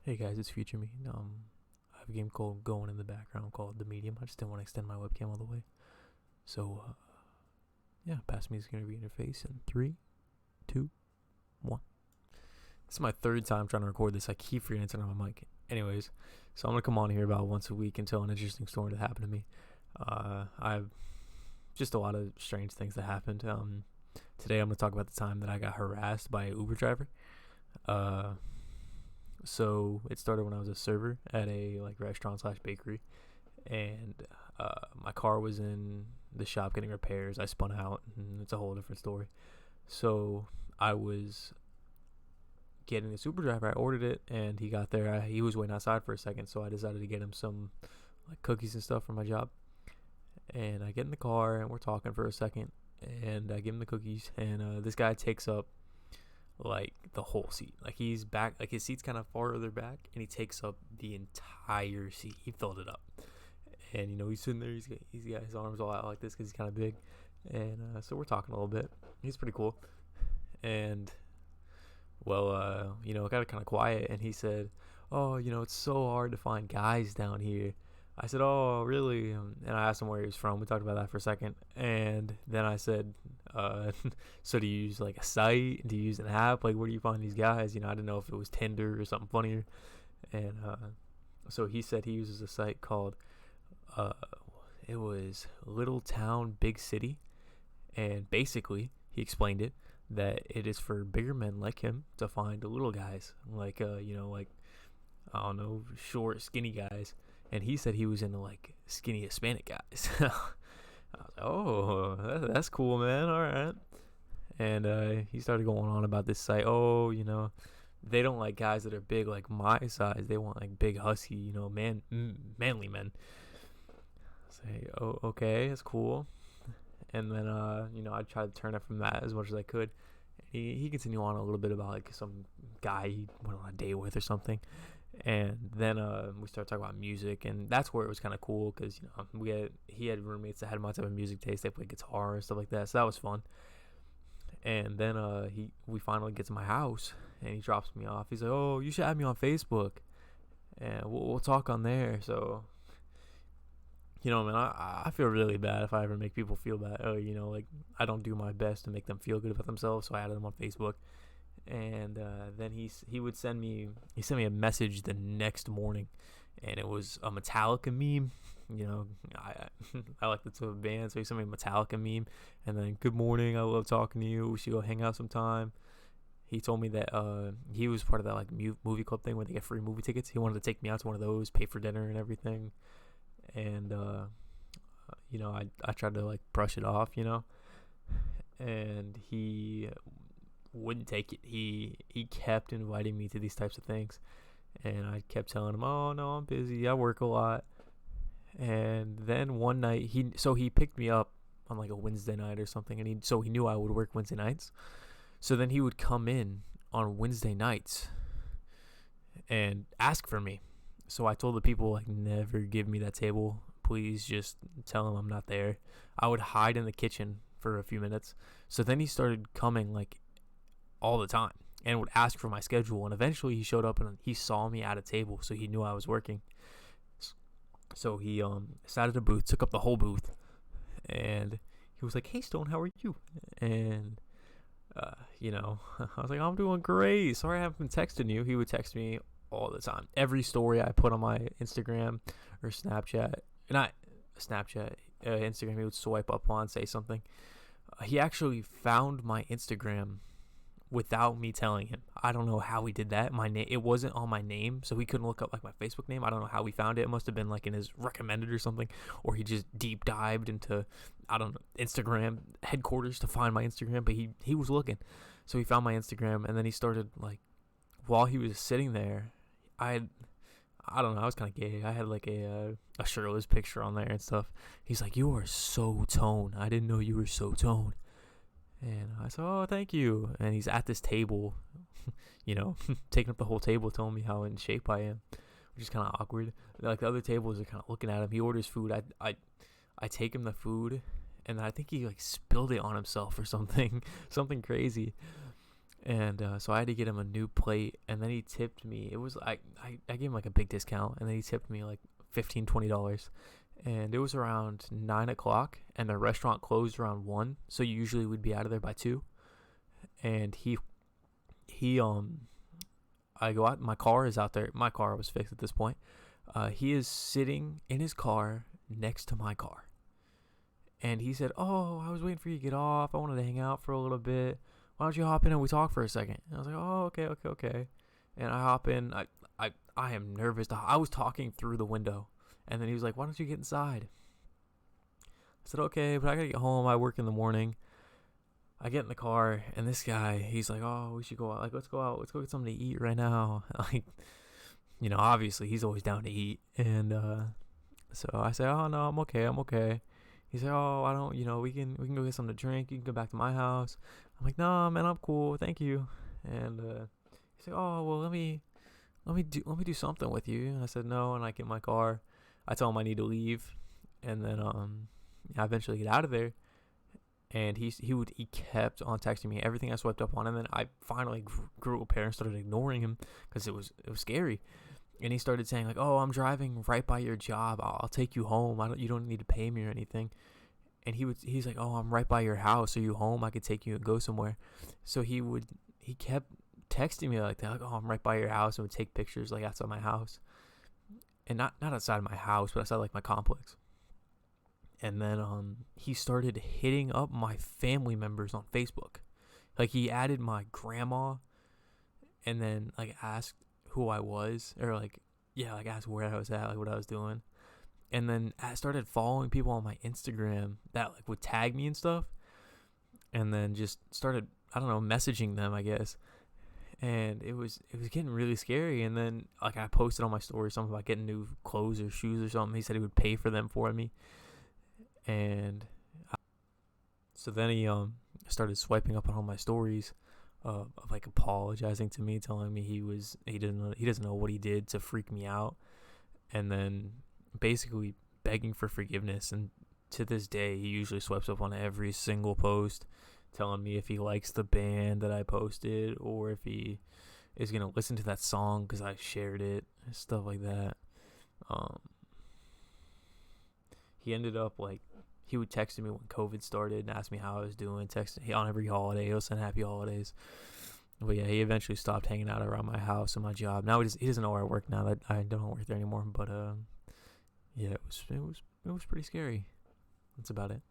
Hey guys, it's Future Me. I have a game called going in the background called The Medium. I just didn't want to extend my webcam all the way. So, yeah, pass music interview interface in 3, 2, 1. This is my third time trying to record this. I keep forgetting to turn on my mic. Anyways, so I'm going to come on here about once a week and tell an interesting story that happened to me. I have just a lot of strange things that happened. Today I'm going to talk about the time that I got harassed by an Uber driver. So it started when I was a server at a restaurant slash bakery, and my car was in the shop getting repairs. I spun out, and it's a whole different story. So I was getting this Uber driver. I ordered it, and he got there. He was waiting outside for a second, so I decided to get him some cookies and stuff for my job. And I get in the car, and we're talking for a second, and I give him the cookies, and this guy takes up the whole seat. He's back, his seat's kind of farther back, and he takes up the entire seat. He filled it up, and he's sitting there. He's got his arms all out like this because he's kind of big, and so we're talking a little bit. He's pretty cool, and it got kind of quiet, and he said, "Oh, it's so hard to find guys down here." I said, "Oh, really?" And I asked him where he was from. We talked about that for a second. And then I said, so do you use a site? Do you use an app? Where do you find these guys? I didn't know if it was Tinder or something funnier. And so he said he uses a site called, uh, it was Little Town Big City. And basically, he explained it, that it is for bigger men like him to find little guys. I don't know, short, skinny guys. And he said he was into skinny Hispanic guys. I was like, oh, that's cool, man. All right. And he started going on about this site. Oh, they don't like guys that are big like my size. They want big husky, manly men. I say, oh, okay, that's cool. And then I tried to turn it from that as much as I could. He continued on a little bit about some guy he went on a date with or something. And then we started talking about music, and that's where it was kind of cool because he had roommates that had my type of music taste. They played guitar and stuff like that, so that was fun. And then we finally get to my house, and he drops me off. He's like, "Oh, you should add me on Facebook, and we'll talk on there." So, man, I feel really bad if I ever make people feel bad. Oh, I don't do my best to make them feel good about themselves, so I added them on Facebook. And then he sent me a message the next morning, and it was a Metallica meme. I like the two band, so he sent me a Metallica meme, and then, "Good morning, I love talking to you, we should go hang out sometime." He told me that he was part of that movie club thing where they get free movie tickets. He wanted to take me out to one of those, pay for dinner and everything. And I tried to brush it off, and he wouldn't take it. He kept inviting me to these types of things, and I kept telling him, "Oh no, I'm busy, I work a lot." And then one night he picked me up on a Wednesday night or something, and he knew I would work Wednesday nights. So then he would come in on Wednesday nights and ask for me. So I told the people, never give me that table, please just tell him I'm not there. I would hide in the kitchen for a few minutes. So then he started coming all the time and would ask for my schedule, and eventually he showed up and he saw me at a table, so he knew I was working. So he sat at a booth, took up the whole booth, and he was like, "Hey Stone, how are you?" And I was like, "I'm doing great, sorry I haven't been texting you." He would text me all the time. Every story I put on my Instagram or Snapchat, Instagram, he would swipe up on, say something. He actually found my Instagram without me telling him. I don't know how he did that. It wasn't on my name, so he couldn't look up my Facebook name. I don't know how he found it. It must have been in his recommended or something, or he just deep dived into, I don't know, Instagram headquarters to find my Instagram. But he was looking, so he found my Instagram, and then he started while he was sitting there, I don't know, I was kind of gay. I had a shirtless picture on there and stuff. He's like, "You are so toned. I didn't know you were so toned." And I said, "Oh, thank you." And he's at this table, taking up the whole table, telling me how in shape I am, which is kind of awkward. The other tables are kind of looking at him. He orders food. I take him the food, and I think he spilled it on himself or something, something crazy. And so I had to get him a new plate, and then he tipped me. It was I gave him like a big discount, and then he tipped me like $15-$20. And it was around 9 o'clock, and the restaurant closed around 1, so you usually would be out of there by 2. And he I go out, my car is out there. My car was fixed at this point. He is sitting in his car next to my car. And he said, "Oh, I was waiting for you to get off. I wanted to hang out for a little bit. Why don't you hop in and we talk for a second?" And I was like, "Oh, okay." And I hop in. I am nervous. I was talking through the window. And then he was like, "Why don't you get inside?" I said, "Okay, but I gotta get home. I work in the morning." I get in the car, and this guy, he's like, "Oh, we should go out. Like, let's go out. Let's go get something to eat right now." Like, obviously he's always down to eat. And so I said, "Oh no, I'm okay." He's like, "Oh, I don't. We can go get something to drink. You can go back to my house." I'm like, "Nah, man, I'm cool. Thank you." And he's like, "Oh, well, let me do something with you." And I said no, and I get in my car. I tell him I need to leave, and then I eventually get out of there. And he kept on texting me everything I swiped up on, and then I finally grew a pair and started ignoring him because it was scary. And he started saying like, "Oh, I'm driving right by your job. I'll take you home. You don't need to pay me or anything." And he's like, "Oh, I'm right by your house. Are you home? I could take you and go somewhere." So he kept texting me like that, like, "Oh, I'm right by your house," and would take pictures like outside my house, and not outside my house, but outside like my complex. And then he started hitting up my family members on Facebook. Like, he added my grandma, and then like asked who I was, or like asked where I was at, like what I was doing. And then I started following people on my Instagram that like would tag me and stuff, and then just started, I don't know, messaging them, I guess. And it was getting really scary. And then like I posted on my story something about getting new clothes or shoes or something. He said he would pay for them for me. And so then he started swiping up on all my stories of like apologizing to me, telling me he doesn't know what he did to freak me out, and then basically begging for forgiveness. And to this day, he usually swipes up on every single post, telling me if he likes the band that I posted, or if he is gonna listen to that song because I shared it, stuff like that. He ended up like, he would text me when COVID started and ask me how I was doing. Texting on every holiday, he'll send happy holidays. But yeah, he eventually stopped hanging out around my house and my job. Now he doesn't know where I work now. That I don't work there anymore. But yeah, it was pretty scary. That's about it.